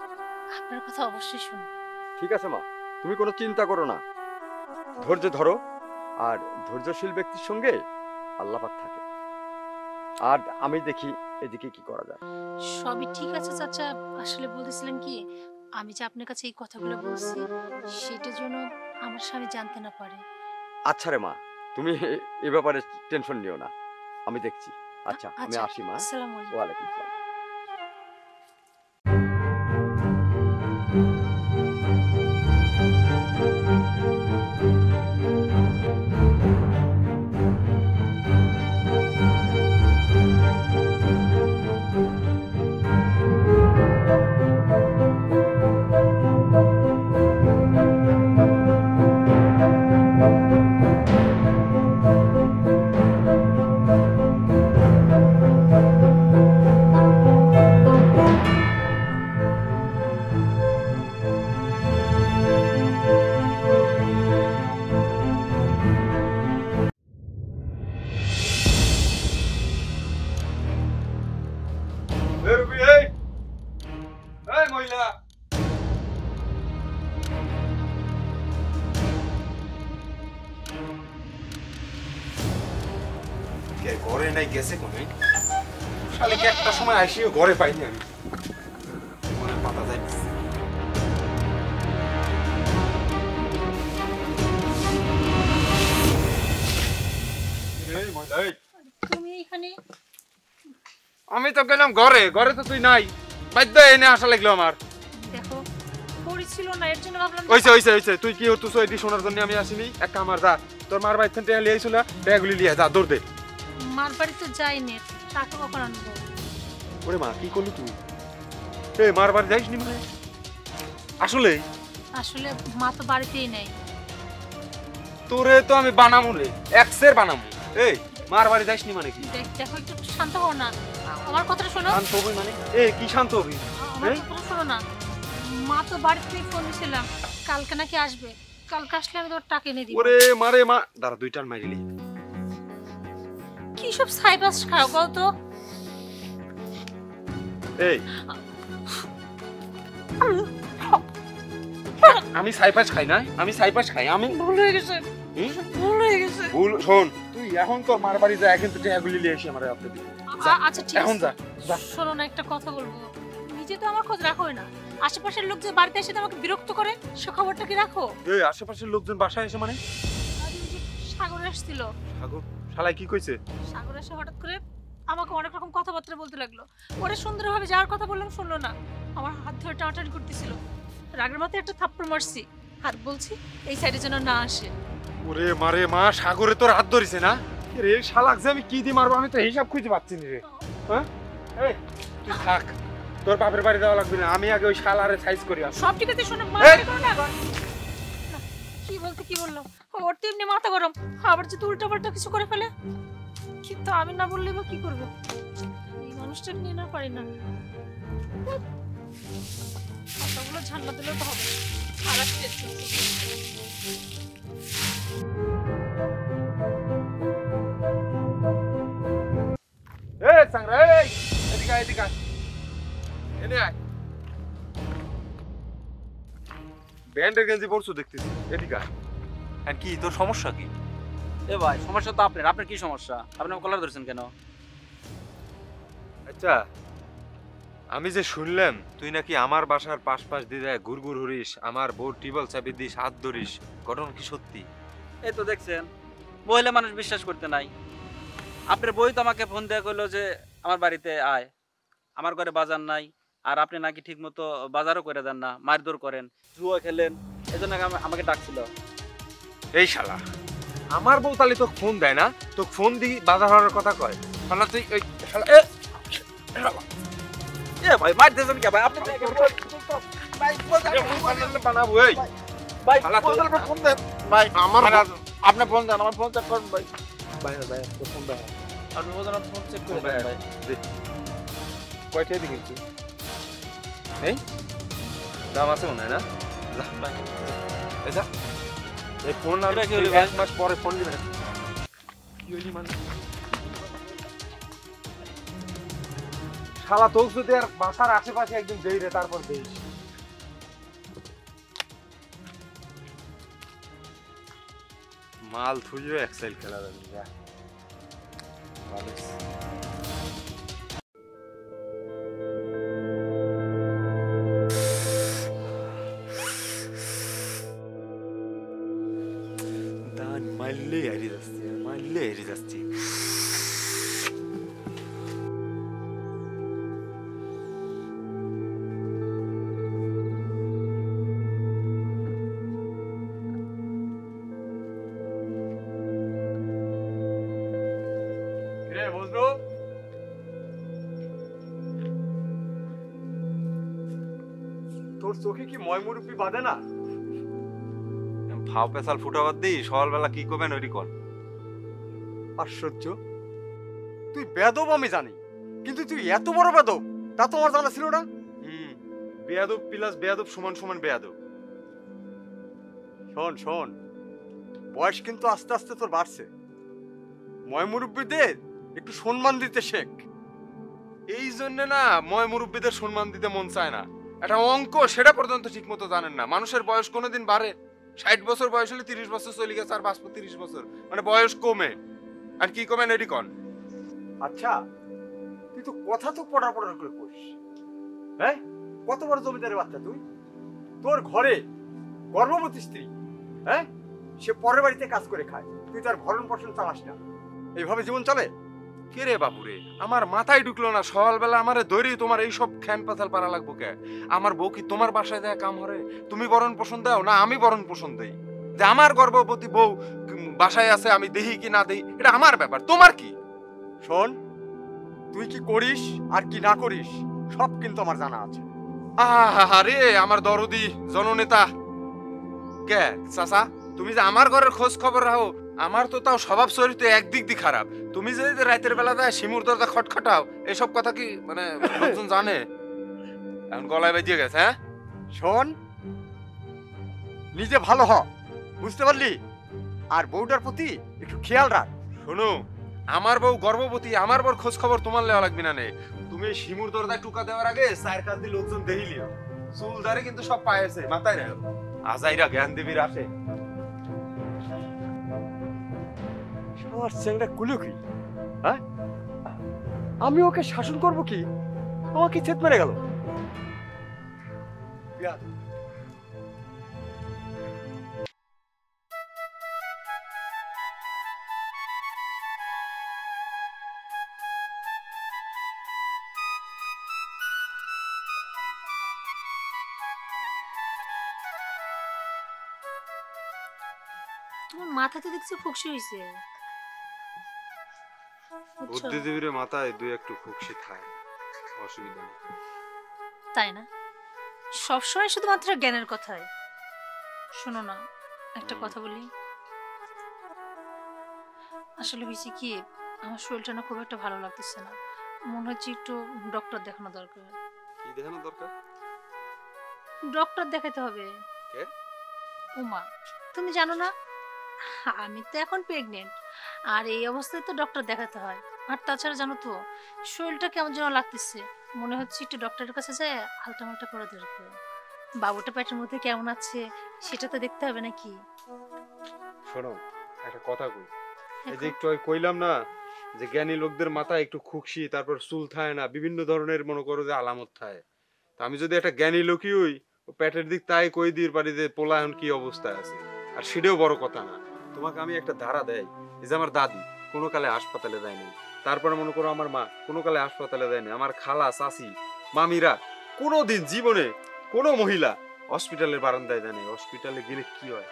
Speaker 2: আপনার কথা অবশ্যই শুনবে।
Speaker 3: ঠিক আছে মা, তুমি কোনো চিন্তা করো না, ধৈর্য ধরো, আর ধৈর্যশীল ব্যক্তির সঙ্গে আল্লাহ পাক থাকে। আর আমি দেখি এদিকে কি করা যায়।
Speaker 2: সবই ঠিক আছে চাচা, আসলে বলতেছিলাম কি, আমি যে আপনার কাছে এই কথাগুলো বলছি সেটা যেন আমার স্বামী জানতে না পারে।
Speaker 3: আচ্ছা রে মা, তুমি এ ব্যাপারে টেনশন নিও না, আমি দেখছি। আচ্ছা আমি আসি মা।
Speaker 2: আসসালামু আলাইকুম।
Speaker 3: ওয়ালাইকুম আসসালাম।
Speaker 1: ঘরে নাই, গেছে কোনে? শালিকে একটা সময় আসিও ঘরে পাইনি আমি, মনে পাতা যাইতেছে।
Speaker 2: তুমি এখানে?
Speaker 1: আমি তো গেলাম ঘরে, ঘরে তো তুই নাই, বাধ্য এনে আসা লাগলো আমার।
Speaker 2: দেখো, পড়েছিল না, এর জন্য ভাবলাম।
Speaker 1: হইছে তুই কি হতো এটি শোনার জন্য আমি আসিনি। এক কামার যা, তোর মার বাড়ি থেকে লিয়ে আইছো না, ব্যাগগুলি লিয়ে যা, দৌড় দে।
Speaker 2: মার বাড়ি তো যাইনি, টাকা কখন আনবো?
Speaker 1: ওরে মা, কি করলি তুই? এ মার বাড়ি যাইসনি মানে? আসলে
Speaker 2: মা তো বাড়িতেই নেই।
Speaker 1: তোরে তো আমি বানামু রে, এক্সের বানামু। এই মার বাড়ি যাইসনি মানে কি?
Speaker 2: দেখো, একটু শান্ত হও না, আমার কথাটা শোনো।
Speaker 1: শান্ত হবি মানে? এ কি শান্ত হবি?
Speaker 2: আমার কথাটা শোনো না, মা তো বাড়িতেই ফোন দিয়েছিলাম, কালকে নাকি আসবে। কালকে আসলে আমি তোমার টাকা এনে দিব।
Speaker 1: ওরে মারে মা, দাঁড়া দুইটার মারিলি।
Speaker 2: কি সব সাইবাস খাও কও তো?
Speaker 1: এই আমি সাইপাস খাই না, আমি সাইপাস খাই, আমি
Speaker 2: ভুল হয়ে গেছে,
Speaker 1: হুম?
Speaker 2: ভুল হয়ে গেছে।
Speaker 1: ভুল। শোন তুই এখন তোর মার বাড়ি যা, এখন তো টাকাগুলি নিয়ে এসে আমার আপনি দিবি।
Speaker 2: আচ্ছা ঠিক
Speaker 1: এখন
Speaker 2: আছে,
Speaker 1: যা।
Speaker 2: শোনো না একটা কথা বলবো। নিজে তো আমার খোঁজ রাখোই না, আশেপাশের লোক যে বাড়িতে এসে আমাকে বিরক্ত করে সে খবরটা কি রাখো?
Speaker 1: এই আশেপাশের লোকজন বাসায় এসে মানে
Speaker 2: আর ওই যে সাগর আসছিল,
Speaker 1: সাগর শালাই কি কইছে?
Speaker 2: সাগর এসে হঠাৎ করে আমাকে অনেক রকম কথাবার্তা বলতে লাগলো। ওরে সুন্দরভাবে যাওয়ার কথা বললাম, শুনলো না, আমার হাত ধরে টানাটানি করতেছিল। রাগের মাথায় একটা থাপ্পড় মারছি আর বলছি এই সাইডে যেন না আসে।
Speaker 1: ওরে মারে মা, সাগরে তোর হাত ধরিছে না রে? শালাক যে আমি কি দি মারবো আমি তো হিসাব খুঁজে পাচ্ছি না রে। হ্যাঁ এই তুই থাক, তোর বাপের বাড়ি যাওয়া লাগবে না, আমি আগে ওই শালারে সাইজ করি।
Speaker 2: সব ঠিক আছে, শোনো মা
Speaker 1: এই!
Speaker 2: করো না। কি বলতে কি বললো, ওর তো এমনি মাথা গরম, আবার যদি উল্টা পাল্টা কিছু করে ফেলে, কিন্তু আমি না বললে বা কি করবে? এই মানুষটা নিয়ে না পারি না, কথাগুলো ঝান্না দিলেও তো হবে না। আর একটা
Speaker 1: এই সাংরা, এই এদিকে আয়, এদিকে আয়, এনে আয়। ব্যান্ডের গেঞ্জি পরছু দেখতেছি, এদিকে আয়। আর কি তোর সমস্যা কি?
Speaker 7: এ ভাই সমস্যা তো আপনার, আপনার কি সমস্যা? আপনি আমার কলার ধরছেন কেন?
Speaker 1: আচ্ছা আমি যে শুনলাম তুই নাকি আমার বাসার পাশ দিয়ে ঘুরঘুর হরিস, আমার বউ টিবল চাবি দিস, হাত ধরিস, ঘটনা কি সত্যি?
Speaker 7: এই তো দেখছেন, মহিলা মানুষ বিশ্বাস করতে নাই। আপনার বই তো আমাকে ফোন দেয়া কইলো যে আমার বাড়িতে আয়, আমার ঘরে বাজার নাই, আর আপনি নাকি ঠিক মতো বাজারও করে দেন না, মারধর করেন, জুয়া খেলেন, এই জন্য আমাকে ডাকছিল।
Speaker 1: এই শালা, আমার বউ তাহলে তোকে ফোন দেয় না? তোকে ফোন দি বাজার হওয়ার কথা কয়, শালা তুই ওই শালা
Speaker 7: এ ভাই মারতেছেন কে ভাই? আপনি
Speaker 1: বানাবো এই
Speaker 7: ভাই
Speaker 1: শালা তুই
Speaker 6: ফোন দেন ভাই,
Speaker 1: আমার
Speaker 6: আপনি ফোন দেন, আমার ফোন চেক করুন ভাই।
Speaker 1: ভাই ভাই তোর ফোন দেয়
Speaker 7: আপনি বলেন ফোন চেক করে দেন ভাই।
Speaker 1: কয়টাই দেখেছি এই দাম আছে মনে হয় না? যা এই ফোন আর
Speaker 7: এটা কি হলো ভাই?
Speaker 1: এক মাস পরে ফোন দিবে কি হলি মানে শালা তোকে যদি আর বাসার আশেপাশে একদিন দেই রে, তারপর দেইস। মাল থুইও এক্সেল খেলা যাবে যা ভালো। দান মারলে হারিয়ে যাচ্ছে, মারলে হারিয়ে যাচ্ছে। তোর চোখে কি ময় মুরব্বি বাঁধে না? ফাও পেশাল ফুটাবাদ দিই, সকালবেলা কি করবেন ওই কর।
Speaker 3: আশ্চর্য, তুই বেদব আমি জানি, কিন্তু তুই এত বড় বেদব তা তো আমার জানা ছিল না।
Speaker 1: বেয়াদব প্লাস বেয়াদব সমান সমান বেয়াদব।
Speaker 3: শোন শোন, বয়স কিন্তু আস্তে আস্তে তোর বাড়ছে, ময় মুরব্বীদের একটু সম্মান দিতে শেখ।
Speaker 1: এই জন্য না ময় মুরব্বীদের সম্মান দিতে মন চায় না। একটা অঙ্ক সেটা পর্যন্ত ঠিক মতো জানেন না। মানুষের বয়স কোনোদিন বাড়ে? 60 বছর বয়স হলে 30 বছর চলে গেছে, আর 30 বছর মানে বয়স কমে। আর কি কমেন এটি কন?
Speaker 3: আচ্ছা তুই তো কথা তো পড়া করে করিস, হ্যাঁ? কত বড় জমিদারের বাচ্চা তুই, তোর ঘরে গর্ভবতী স্ত্রী, হ্যাঁ, সে পরের বাড়িতে কাজ করে খায়, তুই তার ভরণ পোষণ চালাস না, এইভাবে জীবন চলে?
Speaker 1: কে রে বাবুরে, আমার মাথায় ঢুকলো না সকালবেলা আমারে ধরি তোমার এই সব খ্যান পাতাল পারা লাগবো কে? আমার বউ কি তোমার বাসায় দেয় কাম হরে? তুমি বরণ পোষণ দাও না আমি বরণ পোষণ দেই? যে আমার গর্ভবতী বউ বাসায় আছে আমি দেহি কি না দেই এটা আমার ব্যাপার, তোমার কি?
Speaker 3: শোন, তুই কি করিস আর কি না করিস সব কিন্তু আমার জানা আছে।
Speaker 1: আরে আমার দরদি জননেতা কে চাচা, তুমি যে আমার ঘরের খোঁজ খবর রাখো, আমার তো তাও স্বভাব চরিত্র একদিক দিয়ে খারাপ। তুমি যে রাতের বেলা দেয় শিমুর দরজা খটখটাও, এসব কথা কি মানে লোকজন জানে? এখন গলায় বেজিয়ে গেছে। হ্যাঁ
Speaker 3: শোন, নিজে ভালো হ, বুঝতে পারলি? আর বউটার প্রতি একটু খেয়াল রাখ।
Speaker 1: শোনো, আমার বউ গর্ভবতী, আমার বউর খোঁজ খবর তোমার লেওয়া লাগবে না নে। তুমি এই শিমুর দরজায় টুকা দেওয়ার আগে চায়ের কাজ দিয়ে লোকজন দেখিলিও। চুল ধারে কিন্তু সব পায়েছে, মাথায় রাখো। আজাইরা জ্ঞান দেবীর আসে।
Speaker 3: আমার ছেলেটা কুলো কি? হ্যাঁ, আমি ওকে শাসন করব কি? আমাকে ছেদ মেরে গেল।
Speaker 2: তোমার মাথাতে দেখছি ফুকসি হইছে। বুঝছো?
Speaker 1: বুদ্ধিদেবীর মাথায় দুই একটু খুকসি থাকে, অসুবিধা নেই।
Speaker 2: তাই না? সবসময় শুধুমাত্র জ্ঞানের কথাই। শোনো না, একটা কথা বলি। আসলে হয়েছে কি, আমার শরীরটা না খুব একটা ভালো লাগতেছে না। মনে হচ্ছে একটু ডক্টর দেখানো দরকার।
Speaker 1: কি দেখানো দরকার?
Speaker 2: ডক্টর দেখাতে হবে।
Speaker 1: কে?
Speaker 2: উমা, তুমি জানো না আমি তো এখন প্রেগনেন্ট, আর এই অবস্থায় তো ডক্টর দেখাতে হয়। আর তাছাড়া জানো তো শরীরটা কেমন যেন লাগতেছে, মনে হচ্ছে একটু ডক্টরের কাছে যায় হালকা মালটা করা দরকার। বাবুটা পেটের মধ্যে কেমন আছে সেটা তো দেখতে হবে নাকি?
Speaker 1: শোনো, একটা কথা কই। এই যে একটু কইলাম না যে জ্ঞানী লোকদের মাথায় একটু খুকসি, তারপর চুল থাকে না, বিভিন্ন ধরনের মনে করো যে আলামত থাকে। তা আমি যদি একটা জ্ঞানী লোকই হই, ও পেটের দিক তাই কই দিতে পারি যে পোলা এখন কি অবস্থায় আছে। আর সেটাও বড় কথা না। তোমাকে আমি একটা ধারা দেই, এই যে আমার দাদি কোনো কালে হাসপাতালে যায়নি, তারপরে মনে করো আমার মা কোনো কালে হাসপাতালে যায়নি, আমার খালা চাচি মামিরা কোনোদিন জীবনে কোনো মহিলা হসপিটালের বারান্দায় যায়নি। হসপিটালে গেলে কি হয়,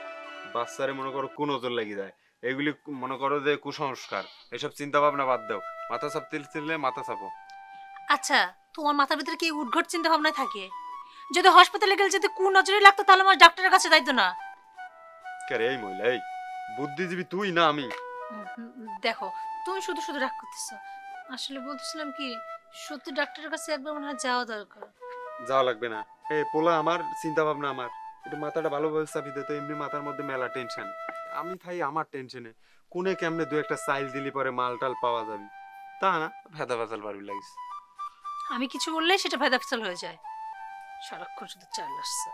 Speaker 1: বাচ্চারে মনে করো কোন নজর লেগে যায়। এগুলি মনে করো যে কুসংস্কার। এসব চিন্তা ভাবনা বাদ দাও, মাথা চাপতে মাথা চাপো।
Speaker 2: আচ্ছা, তোমার মাথার ভিতরে কি উদ্ঘট চিন্তা ভাবনা থাকে? যদি হাসপাতালে গেলে যদি কোন নজরে লাগতো তাহলে আমার ডাক্তারের কাছে যাইতো না।
Speaker 1: কে রে এই মহিলা? এই বুদ্ধিজীবী তুই না আমি?
Speaker 2: দেখো, তুমি শুধু শুধু রাগ করতেছো। আসলে বলতেছিলাম কি, সত্যি ডাক্তারের কাছে একবার মনে হয় যাওয়া দরকার।
Speaker 1: যাওয়া লাগবে না। এ পোলা আমার, চিন্তা ভাবনা আমার, একটু মাথাটা ভালোভাবে চাপি দে তো। এমনি মাথার মধ্যে মেলা টেনশন। আমি থাই আমার টেনশনে, কোনে কেমনে দু একটা সাইল দিলি পরে মালটাল পাওয়া যাবে, তা না ভেদা ভেজাল পারবি লাগিস।
Speaker 2: আমি কিছু বললেই সেটা ভেদাফেসাল হয়ে যায়। সারাক্ষণ শুধু চাল আসছে।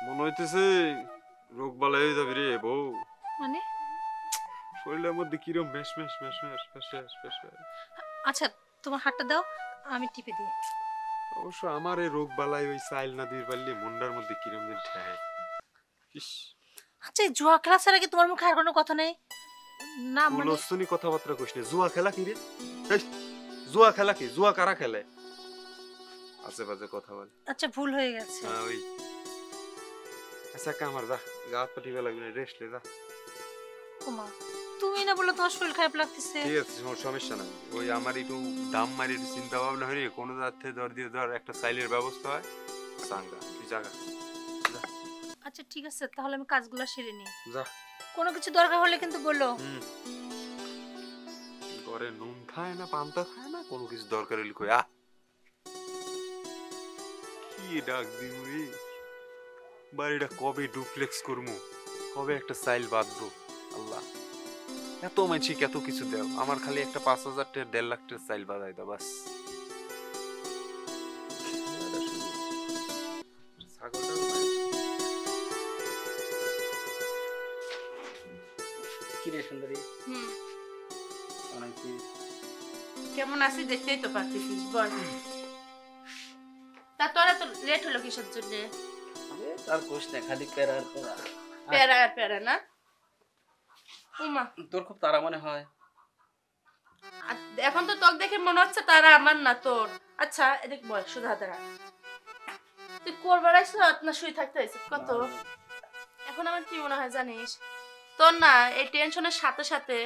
Speaker 1: মনে হইতেছে রোগ বালাই হয়ে যাবি রে বউ।
Speaker 2: মানে
Speaker 1: শরীরের মধ্যে কিরম mesh mesh mesh mesh face face face face.
Speaker 2: আচ্ছা, তোমার হাতটা দাও, আমি টিপে দিই।
Speaker 1: অবশ্য আমার এই রোগ বালাই ওই সাইল না দিয়ে পারলে মন্ডার মধ্যে কিরম দিন ঠেয়। ইস,
Speaker 2: আচ্ছা, এই জুয়া খেলা ছাড়া কি তোমার মুখে আর কোনো কথা নেই? না মানে
Speaker 1: কুলস্থনি কথাবার্তা কইস না। জুয়া খেলা কি রে? এই, জুয়া খেলা কি? জুয়া কারা খেলে? আজে বাজে কথা বল।
Speaker 2: আচ্ছা, ভুল হয়ে গেছে।
Speaker 1: হ্যাঁ ওই। আচ্ছা কামার যা, গা হাত পা টিপা লাগবে না, রেস্ট লে যা।
Speaker 2: ওমা, তুমি না বললে তোমার শরীর খারাপ লাগতেছে।
Speaker 1: ঠিক আছে, সমস্যা নাই। ওই আমার একটু দাম মারি একটু চিন্তা ভাবনা হয়ে কোনো যাতে ধর দিয়ে ধর একটা সাইলের ব্যবস্থা হয়। সাঙ্গা তুই জাগা
Speaker 2: আচ্ছা ঠিক আছে, তাহলে আমি কাজগুলো সেরে নিই।
Speaker 1: যা।
Speaker 2: কোনো কিছু দরকার হলে কিন্তু বলো।
Speaker 1: ঘরে নুন খায় না, পান্তা খায় না, কোনো কিছু দরকার হলে কই আ। কি ডাক দিমুই, বাড়িটা কবে ডুপ্লেক্স করমু, কবে একটা সাইল বাঁধবো। আল্লাহ, এত মানসিক এত কিছু দেও, আমার খালি একটা ৫,০০০ টাকা ১.৫ লাখ টাকা সাইল বাঁধাই দাও বাস।
Speaker 7: কি রে সুন্দরী,
Speaker 8: কেমন আছিস দেখতেই তো পারতেছিস, বল। তা তোরা তো লেট হলো কিসের জন্য?
Speaker 7: আর কোশ না, খালি প্যারা আর প্যারা।
Speaker 8: প্যারা আর প্যারা না? উমা,
Speaker 7: তোর খুব তারা মনে হয়।
Speaker 8: আর এখন তো তোকে দেখে মনে হচ্ছে তারা আমার না তোর। আচ্ছা এদিক বল, শুধু হাতে রাখ। তুই করবার আইসো না শুয়ে থাকতে আইসো কত? এখন আমার কি মনে হয় জানিস, তোর না এই টেনশনের সাথে সাথে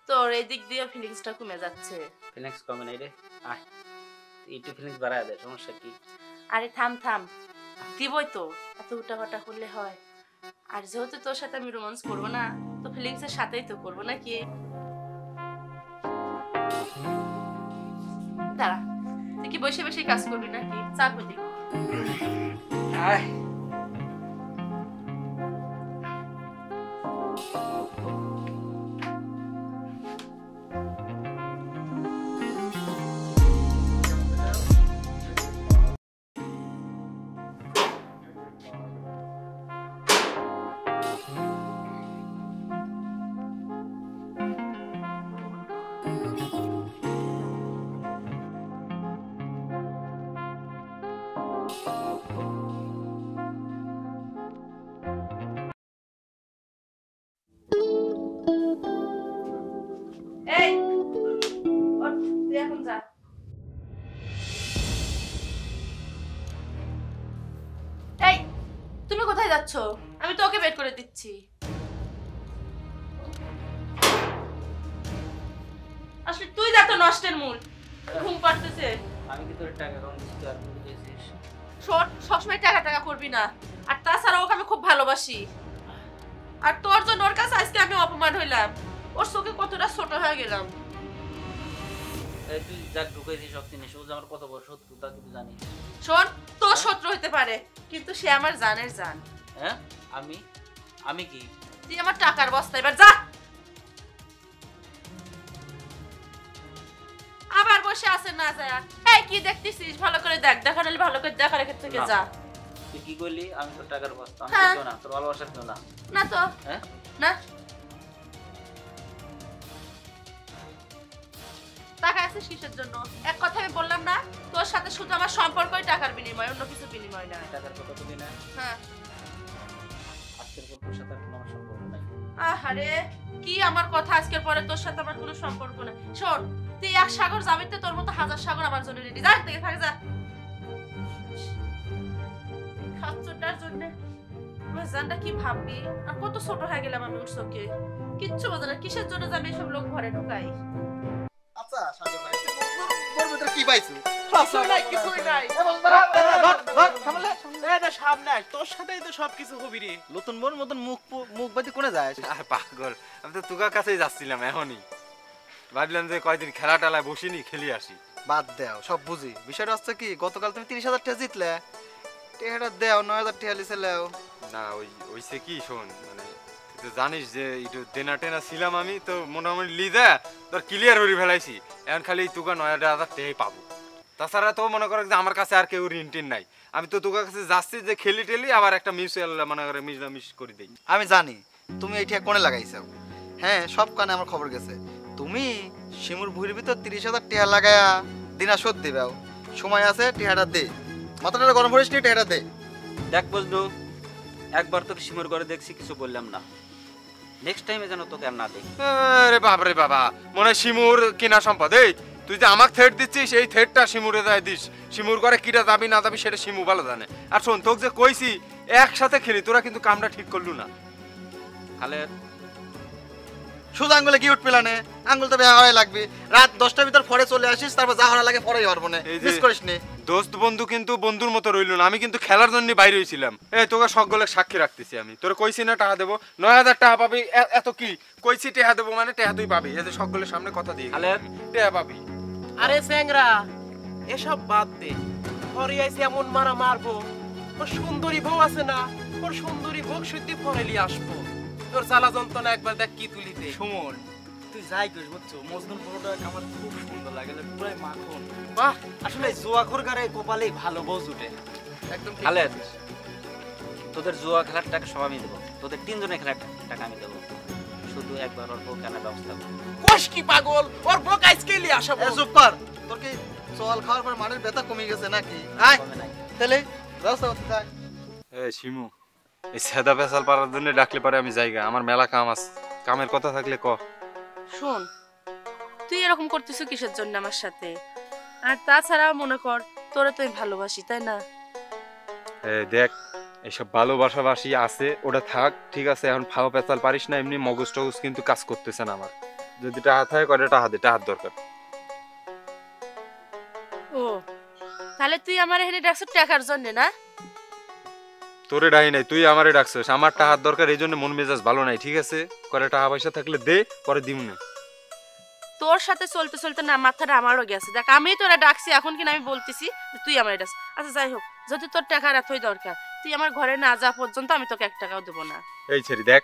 Speaker 8: তোর এই দিক দিয়ে ফিলিংসটা কমে যাচ্ছে।
Speaker 7: ফিলিংস কমে নাই রে, আয় একটু ফিলিংস বাড়ায় দে, সমস্যা কি?
Speaker 8: আরে থাম থাম, দিবই তো, এত উল্টাপাল্টা করলে হয়? আর যেহেতু তোর সাথে আমি রোমান্স করবো না, তো ফিলিংস এর সাথেই তো করবো নাকি? দাঁড়া, তুই কি বসে বসে কাজ করবি নাকি? চা করে দিই।
Speaker 7: আয়
Speaker 8: এই ওঠ, তুই এখন যা। এই তুমি কোথায় যাচ্ছ? আমি তো ওকে বের করে দিচ্ছি। আসলে তুই যা তো নষ্টের মূল। ঘুম পাড়তেছে।
Speaker 7: আমি কি তোর টাকা কম দিচ্ছি আর তুই দিয়েছিস?
Speaker 8: শোন, সবসময় টাকা টাকা করবি না। আর তাছাড়া ওকে আমি খুব ভালোবাসি। আর তোর জন্য ওর কাছে আজকে আমি অপমান হইলাম। ওর চোখে কতটা ছোট হয়ে গেলাম।
Speaker 7: এই তুই যা ঢুকাইছিস সব জিনিস, ও যে আমার কত বড় শত্রু তা তুই জানিস?
Speaker 8: শোন, তোর শত্রু হতে পারে কিন্তু সে আমার জানের জান।
Speaker 7: হ্যাঁ? আমি কি?
Speaker 8: তুই আমার টাকার বস্তা, এবার যা। আবার বসে আছে না যায়। এই কি দেখতেছিস? ভালো করে দেখ, দেখা নাহলে ভালো করে দেখার ক্ষেত্র থেকে যা।
Speaker 7: তুই কি করলি? আমি তোর টাকার বস্তা, আমি
Speaker 8: হ্যাঁ।
Speaker 7: কেউ না, তোর ভালোবাসার কেউ না।
Speaker 8: না তো।
Speaker 7: হ্যাঁ?
Speaker 8: না। টাকা আছে কিসের জন্য? এক কথা আমি বললাম না, তোর সাথে শুধু আমার সম্পর্কই টাকার বিনিময়, অন্য কিছু বিনিময় না।
Speaker 7: টাকার কথা বলি না।
Speaker 8: হ্যাঁ।
Speaker 7: আজকের পর তোর সাথে আর কোনো আমার সম্পর্ক নাই।
Speaker 8: আহারে, কি আমার কথা আজকের পরে তোর সাথে আমার কোনো সম্পর্ক নেই। শোন, তুই এক সাগর যাবিতে তোর মতো হাজার সাগর আমার জন্য রেডি। যা থেকে থাকে যা। খাচ্চটার জন্য আমার জানটা কি ভাববি? আর কত ছোট হয়ে গেলাম আমি ওর চোখে। কিচ্ছু বোঝে না কিসের জন্য যে আমি এসব লোক ঘরে ঢুকাই।
Speaker 4: আচ্ছা সাগর ভাই তোর ভিতরে কি পাইছো?
Speaker 6: কিছুই নাই সামনে আয়, তোর সাথেই তো সবকিছু হবি রে।
Speaker 4: নতুন বোর মতন মুখ বাজি কোনে যায়?
Speaker 1: আর পাগল, আমি তো তুগার কাছেই যাচ্ছিলাম এখনই। ভাবলাম যে কয়দিন খেলা টেলায় বসিনি, খেলি আসি।
Speaker 4: বাদ দাও, সব বুঝি। বিষয়টা হচ্ছে কি, গতকাল তুমি 30,000 টাকা জিতলে, টাকাটা দাও, 9,000 টাকা লিছেলেও।
Speaker 1: না ওইছে কি শোন, মানে তুই তো জানিস যে একটু দেনা টেনা ছিলাম আমি, তো মোটামুটি লিদা তোর ক্লিয়ার হয়ে ফেলাইছি। এখন খালি তুগা 9,000 টাকাই পাবো। তাছাড়া তো মনে করে যে আমার কাছে আর কেউ ঋণ টিন নাই। আমি তো তোর কাছে যাচ্ছি যে খেলি টেলি আবার একটা মিউচুয়াল মনে করে মিশ করে দিই।
Speaker 4: আমি জানি তুমি এই টাকা কোনে লাগাইছো। হ্যাঁ, সব কানে আমার খবর গেছে। তুমি শিমুর ভুঁড়ির ভিতর 30,000 টাকা লাগায়া দিনা শোধ দিবাও। সময় আছে, টাকাটা দে। মাথাটা গরম করিস নি, টাকাটা দে।
Speaker 7: দেখ বজলু, একবার তোকে সিমুর ঘরে দেখছি, কিছু বললাম না। নেক্সট টাইমে যেন তোকে আর না দেখি।
Speaker 1: আরে বাপরে বাবা, মনে হয় শিমুর কিনা সম্পদ। এই তুই যে আমাকে থেট দিচ্ছিস, এই থেটটা শিমুরে দেয় দিস। শিমুর করে কিটা যাবি না যাবি সেটা শিমু ভালো জানে। আর শোন, তোকে যে কইছি একসাথে খেলি, তোরা কিন্তু কামটা ঠিক করলু না।
Speaker 7: খালেদ,
Speaker 4: শুধু আঙ্গুলে কি উঠ পেলানে, আঙ্গুল তো বেহারাই লাগবে। রাত 10টার ভিতর পরে চলে আসিস, তারপর যা হওয়ার লাগে পরেই হরবো না।
Speaker 1: এই যে-
Speaker 4: মিস করিস নি।
Speaker 1: দোস্ত বন্ধু কিন্তু বন্ধুর মতো রইল না। আমি কিন্তু খেলার জন্য বাইরে হয়েছিলাম। এই তোকে সকলে সাক্ষী রাখতেছি আমি। তোর কইছি না টাকা দেবো, 9,000 টাকা পাবি। এত কি কইছি টাকা দেবো মানে টাকা তুই পাবি। এই যে সকলের সামনে কথা দিয়ে
Speaker 7: খালেদ,
Speaker 1: টাকা পাবি।
Speaker 6: আরে স্যাংরা, এসব বাদ দে। ঘরে আইসি এমন মারা মারবো, ওর সুন্দরী বউ আছে না, ওর সুন্দরী বউ সত্যি ফরেলি আসবো। তোর জ্বালা যন্ত্রণা একবার দেখ কি তুলিতে।
Speaker 5: সুমন, তুই যাই করিস বুঝছো, মজনুর পুরোটা আমার খুব সুন্দর লাগে, পুরাই মাখন।
Speaker 6: বাহ,
Speaker 5: আসলে জুয়াখোর গারে কপালেই ভালো বউ জুটে।
Speaker 6: একদম ঠিক
Speaker 7: খালেদ,
Speaker 6: বলেছিস।
Speaker 7: তোদের জুয়া খেলার টাকা সব আমি দেবো, তোদের 3 জনের খেলার টাকা আমি দেবো। শুধু একবার ওর বউ কেনার ব্যবস্থা কর।
Speaker 6: কোষ কি পাগল, ওর বউ আজকে লিয়ে আসাবো।
Speaker 4: এ চুপ কর। তোর কি চল খাওয়ার পর মানের ব্যথা কমে গেছে নাকি? আয়
Speaker 7: কমে নাই।
Speaker 4: তাহলে ব্যবস্থা করতে থাক।
Speaker 1: এই শিমু, এই সেদা পেশাল পাড়ার জন্য ডাকলে পারে আমি জায়গা। আমার মেলা কাম আছে, কামের কথা থাকলে ক।
Speaker 8: শোন, তুই এরকম করতেছ কিসের জন্য আমার সাথে? আর তাছাড়া মনে কর তোরে তো আমি ভালোবাসি, তাই না?
Speaker 1: দেখ, এইসব ভালোবাসাবাসি আছে, ওটা থাক, ঠিক আছে। এখন ফাও পেঁচাল পারিস না। এমনি মগজ টগজ কিন্তু কাজ করতেছে না আমার। যদি টাকা থাকে করে টাকা দে, টাকার দরকার।
Speaker 8: ও, তাহলে তুই আমার এখানে ডাকছ টাকার জন্য না?
Speaker 1: তোরে ডাই নাই, তুই আমারে ডাকছিস। আমার টাকার দরকার, এই জন্য মন মেজাজ ভালো নাই, ঠিক আছে। করে টাকা পয়সা থাকলে দে, পরে দিমু না।
Speaker 8: তোর সাথে চলতে চলতে না মাথাটা আমারও গেছে। দেখ, আমি তোরা ডাকছি, এখন কিনা আমি বলতেছি যে তুই আমার ডাকছিস। আচ্ছা যাই হোক, যদি তোর টাকার এতই দরকার, তুই আমার ঘরে না যাওয়া পর্যন্ত আমি তোকে 1 টাকাও দেবো না।
Speaker 1: এই ছেড়ি দেখ,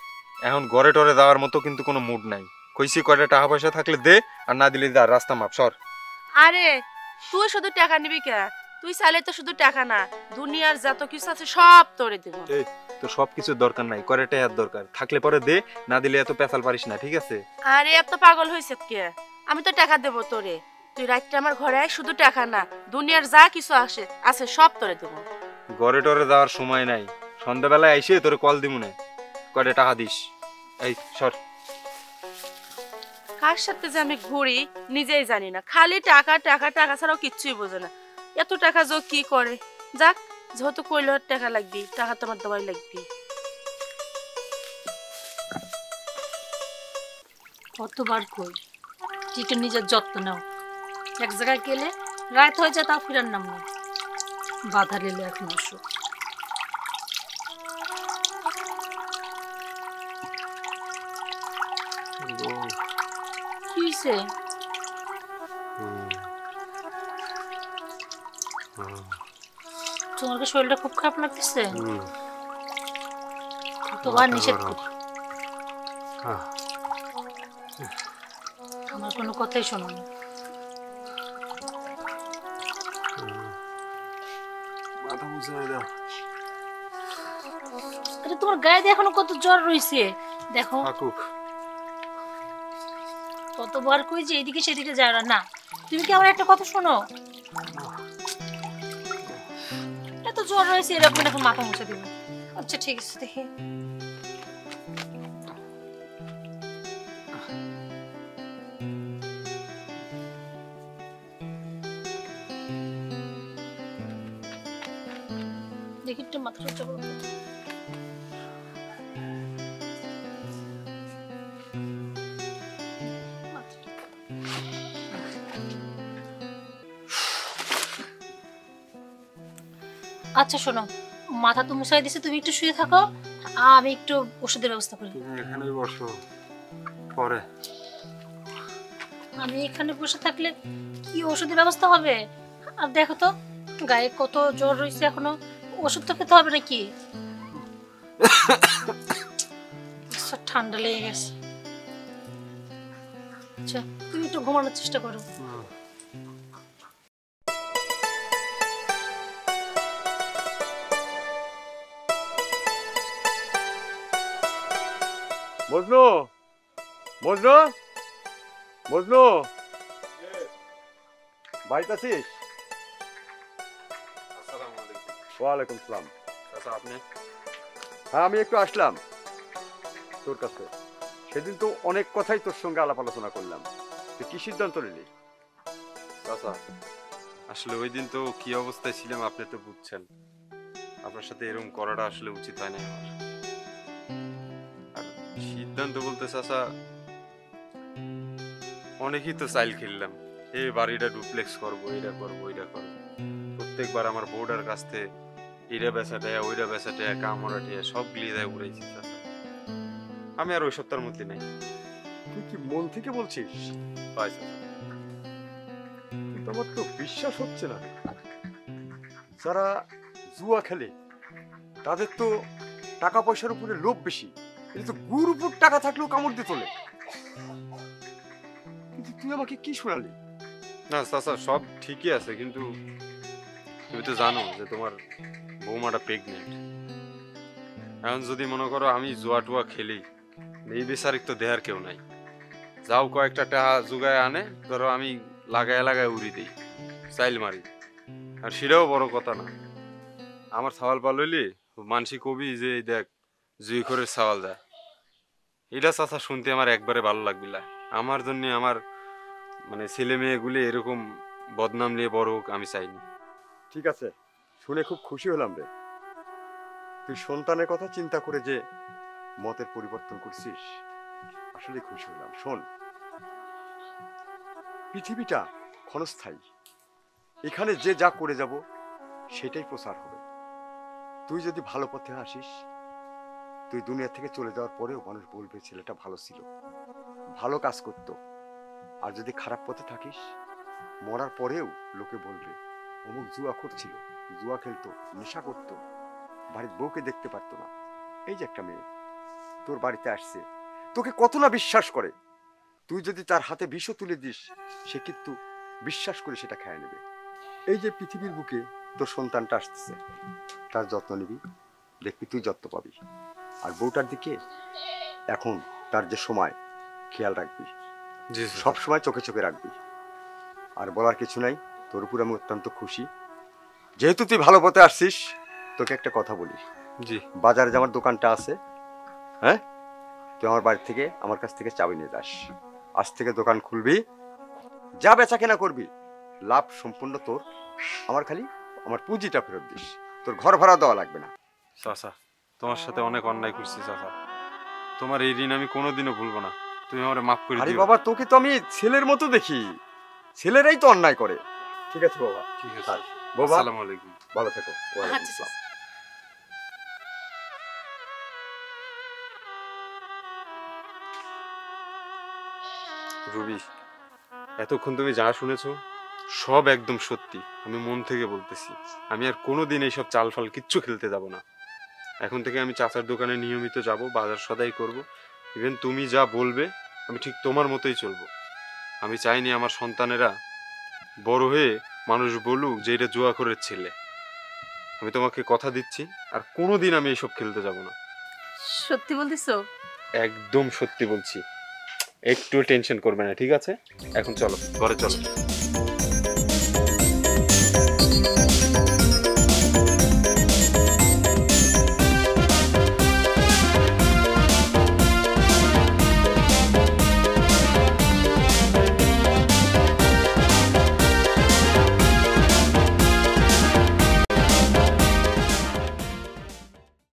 Speaker 1: এখন ঘরে টরে যাওয়ার মতো কিন্তু কোনো মুড নাই। কইছি করে টাকা পয়সা থাকলে দে, আর না দিলে যা, রাস্তা মাপ সর।
Speaker 8: আরে তুই শুধু টাকা নিবি কে? তুই চাইলে তো শুধু টাকা না, দুনিয়ার যত কিছু আছে সব তোরে দেবো।
Speaker 1: এই তো সবকিছু দরকার নাই, করে টাকার দরকার থাকলে পরে দে, না দিলে এত পেঁচাল পারিস না, ঠিক আছে।
Speaker 8: আরে এত পাগল হইছে কে? আমি তো টাকা দেবো তোরে। তুই রাতটা আমার ঘরে আয়, শুধু টাকা না, দুনিয়ার যা কিছু আছে সব তোরে দেবো।
Speaker 1: ঘরে টরে যাওয়ার সময় নাই, সন্ধ্যাবেলায় আইসে তোরে কল দিমু না, করে টাকা দিস। এই সর।
Speaker 8: কার সাথে যে আমি ঘুরি নিজেই জানি না, খালি টাকা টাকা টাকা ছাড়াও কিচ্ছুই বোঝে না। এত টাকা যোগ কি করে, যাক যেহেতু কইলে টাকা লাগবে, টাকা তোমার দেওয়াই লাগবে।
Speaker 2: কতবার কই টিটু নিজের যত্ন নাও, এক জায়গায় গেলে রাত হয়ে যায় তাও ফিরার নাম না, বাধা নিলে এখন আসো। কি হয়েছে? তোমার কি শরীরটা খুব খারাপ লাগতেছে? কতবার নিষেধ করি, আমার কোনো কথাই শোনো না। আরে তোমার গায়ে দিয়ে এখনো কত জ্বর রয়েছে, দেখো। কতবার কই যে এদিকে সেদিকে যাও না, তুমি কি আমার একটা কথা শোনো? এত জ্বর রয়েছে, এরকম এখন মাথা মুছে দিব। আচ্ছা ঠিক আছে, দেখি। দেখি একটু মাথা উঁচু করো। আচ্ছা শোনো, মাথা তো মুছাই দিছে, তুমি একটু শুয়ে থাকো, আমি একটু ওষুধের ব্যবস্থা করি।
Speaker 1: তুমি এখানেই বসো, পরে
Speaker 2: আমি এখানে বসে থাকলে কি ওষুধের ব্যবস্থা হবে? আর দেখো তো গায়ে কত জ্বর রয়েছে, এখনো ওষুধ তো খেতে হবে নাকি? ঠান্ডা লেগে গেছে। আচ্ছা তুমি একটু ঘুমানোর চেষ্টা করো।
Speaker 3: মজনু, মজনু, মজনু, বাড়িতে আছিস? ওয়ালাইকুম সালাম।
Speaker 1: আপনি?
Speaker 3: হ্যাঁ আমি একটু আসলাম তোর কাছে। সেদিন তো অনেক কথাই তোর সঙ্গে আলাপ আলোচনা করলাম, তুই কি সিদ্ধান্ত নিলি?
Speaker 1: চাচা আসলে ওই দিন তো কি অবস্থায় ছিলাম আপনি তো বুঝছেন, আপনার সাথে এরকম করাটা আসলে উচিত হয় না আমার। আর সিদ্ধান্ত বলতে চাচা অনেকই তো চাইল খেললাম, এই বাড়িটা ডুপ্লেক্স করবো, এটা করবো, ওইটা করবো। প্রত্যেকবার আমার বোর্ডার কাছ থেকে এরা বেচাটা ওইটা বেচাটা কামড়াটিয়া সব গিয়ে দেয় উড়াইছি চাচা। আমি আর ওই সপ্তাহের মধ্যে নেই।
Speaker 3: তুই কি মন থেকে বলছিস?
Speaker 1: পাই চাচা।
Speaker 3: কিন্তু আমার তো বিশ্বাস হচ্ছে না। যারা জুয়া খেলে তাদের তো টাকা পয়সার উপরে লোভ বেশি, কিন্তু তো গুর উপর টাকা থাকলেও কামড় দিয়ে তোলে। কিন্তু তুই আমাকে কি শোনালি?
Speaker 1: না চাচা সব ঠিকই আছে, কিন্তু তুমি তো জানো যে তোমার বৌমাটা প্রেগনেন্ট। এখন যদি মনে করো আমি জুয়া টুয়া খেলি, এই বেচারিক তো দেহার কেউ নাই, যাও কয়েকটা টাকা জোগায় আনে, ধরো আমি লাগায় লাগায় উড়ি দিই, চাইল মারি। আর সেটাও বড় কথা না, আমার সাওয়াল পাল হইলি মানসি কবি যে দেখ জুই করে সাওয়াল দেয়, এটা চাচা শুনতে আমার একবারে ভালো লাগবে না। আমার জন্য আমার মানে ছেলে মেয়েগুলি এরকম বদনাম নিয়ে বড় হোক আমি চাইনি।
Speaker 3: ঠিক আছে, শুনে খুব খুশি হলাম রে। তুই সন্তানের কথা চিন্তা করে যে মতের পরিবর্তন করছিস, আসলে খুশি হলাম। শোন, পৃথিবীটা ক্ষণস্থায়ী, এখানে যে যা করে যাব সেটাই প্রচার হবে। তুই যদি ভালো পথে আসিস, তুই দুনিয়া থেকে চলে যাওয়ার পরেও মানুষ বলবে ছেলেটা ভালো ছিল, ভালো কাজ করত। আর যদি খারাপ পথে থাকিস, মরার পরেও লোকে বলবে অমুক জুয়া করছিল, জুয়া খেলতো, নেশা করতো, বাড়ির বউকে দেখতে পারতো না। এই যে একটা মেয়ে তোর বাড়িতে আসছে, তোকে কত না বিশ্বাস করে, তুই যদি তার হাতে বিষ তুলে দিস, সে কিন্তু বিশ্বাস করে সেটা খেয়ে নেবে। এই যে পৃথিবীর বুকে তোর সন্তানটা আসতেছে, তার যত্ন নিবি, দেখবি তুই যত্ন পাবি। আর বউটার দিকে এখন তার যে সময় খেয়াল রাখবি, সব সময় চোখে চোখে রাখবি। আর বলার কিছু নাই, তোর উপর আমি অত্যন্ত খুশি। যেহেতু তুই ভালো পথে আসছিস, তোকে একটা কথা বলি।
Speaker 1: জি।
Speaker 3: বাজারে যে আমার দোকানটা আছে, হ্যাঁ, তুই আমার বাড়ি থেকে আমার কাছ থেকে চাবি নিয়ে যাস। আজ থেকে দোকান খুলবি, যা বেচা কেনা করবি লাভ সম্পূর্ণ তোর। আমার খালি আমার পুঁজিটা ফেরত দিস, তোর ঘর ভাড়া দেওয়া লাগবে না।
Speaker 1: চাচা, তোমার সাথে অনেক অন্যায় করছি চাচা, তোমার এই ঋণ আমি কোনোদিনও ভুলবো না, তুমি আমারে মাফ করে
Speaker 3: আরে
Speaker 1: দিও।
Speaker 3: বাবা, তোকে তো আমি ছেলের মতো দেখি, ছেলেরাই তো অন্যায় করে। ঠিক আছে বাবা।
Speaker 1: ঠিক আছে
Speaker 3: বাবা,
Speaker 1: আসসালামু আলাইকুম।
Speaker 3: ভালো থেকো। ওয়ালাইকুম
Speaker 2: আচ্ছা,
Speaker 3: আসসালাম।
Speaker 1: রুবি, এতক্ষণ তুমি যা শুনেছো সব একদম সত্যি, আমি মন থেকে বলতেছি। আমি আর কোনোদিন এইসব চাল ফাল কিচ্ছু খেলতে যাব না। এখন থেকে আমি চাচার দোকানে নিয়মিত যাব, বাজার সদাই করব। ইভেন তুমি যা বলবে আমি ঠিক তোমার মতোই চলবো। আমি চাইনি আমার সন্তানেরা বড় হয়ে মানুষ বলুক যে এটা জুয়াখোরের ছেলে। আমি তোমাকে কথা দিচ্ছি আর কোনোদিন আমি এইসব খেলতে যাব না।
Speaker 2: সত্যি বলতেছো?
Speaker 1: একদম সত্যি বলছি, একটু টেনশন করবে না, ঠিক আছে? এখন চলো, ঘরে চলো।